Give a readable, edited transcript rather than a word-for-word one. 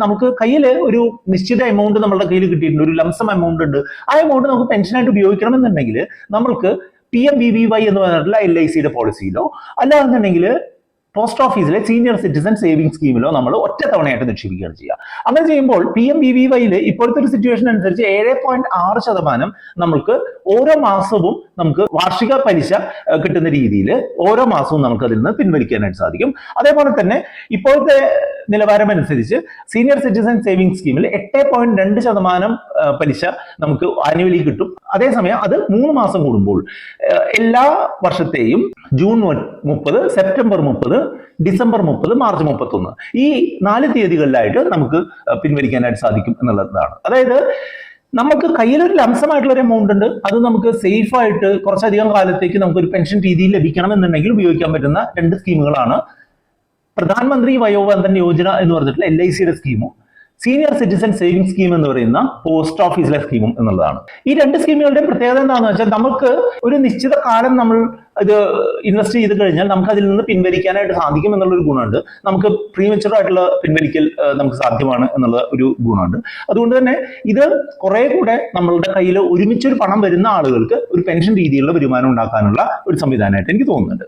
നമുക്ക് കയ്യിൽ ഒരു നിശ്ചിത എമൗണ്ട് നമ്മുടെ കയ്യിൽ കിട്ടിയിട്ടുണ്ട്, ഒരു ലംസം എമൗണ്ട് ഉണ്ട്. ആ എമൗണ്ട് നമുക്ക് പെൻഷനായിട്ട് ഉപയോഗിക്കണമെന്നുണ്ടെങ്കിൽ നമ്മൾക്ക് PMVVY എന്ന് പറഞ്ഞിട്ടുള്ള LICയുടെ പോളിസിയിലോ അല്ലാന്നുണ്ടെങ്കിൽ പോസ്റ്റ് ഓഫീസിലെ സീനിയർ സിറ്റിസൺ സേവിംഗ് സ്കീമിലോ നമ്മൾ ഒറ്റ തവണയായിട്ട് നിക്ഷേപിക്കുകയാണ് ചെയ്യുക. അങ്ങനെ ചെയ്യുമ്പോൾ PMVVYയിൽ ഇപ്പോഴത്തെ ഒരു സിറ്റുവേഷൻ അനുസരിച്ച് 7.6% നമുക്ക് ഓരോ മാസവും നമുക്ക് വാർഷിക പലിശ കിട്ടുന്ന രീതിയിൽ ഓരോ മാസവും നമുക്ക് അതിൽ നിന്ന് പിൻവലിക്കാനായിട്ട് സാധിക്കും. അതേപോലെ തന്നെ ഇപ്പോഴത്തെ നിലവാരം അനുസരിച്ച് സീനിയർ സിറ്റിസൺ സേവിംഗ് സ്കീമിൽ 8.2% പലിശ നമുക്ക് ആനുവലി കിട്ടും. അതേസമയം അത് 3 മാസം കൂടുമ്പോൾ എല്ലാ വർഷത്തെയും ജൂൺ 30, സെപ്റ്റംബർ 30, ഡിസംബർ 30, മാർച്ച് 31 ഈ 4 തീയതികളിലായിട്ട് നമുക്ക് പിൻവലിക്കാനായിട്ട് സാധിക്കും എന്നുള്ളതാണ്. അതായത് നമുക്ക് കയ്യിലൊരു ലംസമായിട്ടുള്ള ഒരു എമൗണ്ട് ഉണ്ട്, അത് നമുക്ക് സേഫ് ആയിട്ട് കുറച്ചധികം കാലത്തേക്ക് നമുക്കൊരു പെൻഷൻ രീതിയിൽ ലഭിക്കണം എന്നുണ്ടെങ്കിൽ ഉപയോഗിക്കാൻ പറ്റുന്ന 2 സ്കീമുകളാണ് പ്രധാനമന്ത്രി വയോവന്ദൻ യോജന എന്ന് പറഞ്ഞിട്ടുള്ള LICയുടെ സ്കീമും സീനിയർ സിറ്റിസൺ സേവിംഗ് സ്കീം എന്ന് പറയുന്ന പോസ്റ്റ് ഓഫീസിലെ സ്കീമും എന്നുള്ളതാണ്. ഈ 2 സ്കീമുകളുടെ പ്രത്യേകത എന്താണെന്ന് വെച്ചാൽ നമുക്ക് ഒരു നിശ്ചിത കാലം നമ്മൾ ഇത് ഇൻവെസ്റ്റ് ചെയ്ത് കഴിഞ്ഞാൽ നമുക്ക് അതിൽ നിന്ന് പിൻവലിക്കാനായിട്ട് സാധിക്കും എന്നുള്ളൊരു ഗുണമുണ്ട്. നമുക്ക് പ്രീമച്വർ ആയിട്ടുള്ള പിൻവലിക്കൽ നമുക്ക് സാധ്യമാണ് എന്നുള്ള ഒരു ഗുണമുണ്ട്. അതുകൊണ്ട് തന്നെ ഇത് കുറെ കൂടെ നമ്മളുടെ കയ്യിൽ ഒരുമിച്ചൊരു പണം വരുന്ന ആളുകൾക്ക് ഒരു പെൻഷൻ രീതിയിലുള്ള വരുമാനം ഉണ്ടാക്കാനുള്ള ഒരു സംവിധാനമായിട്ട് എനിക്ക് തോന്നുന്നുണ്ട്.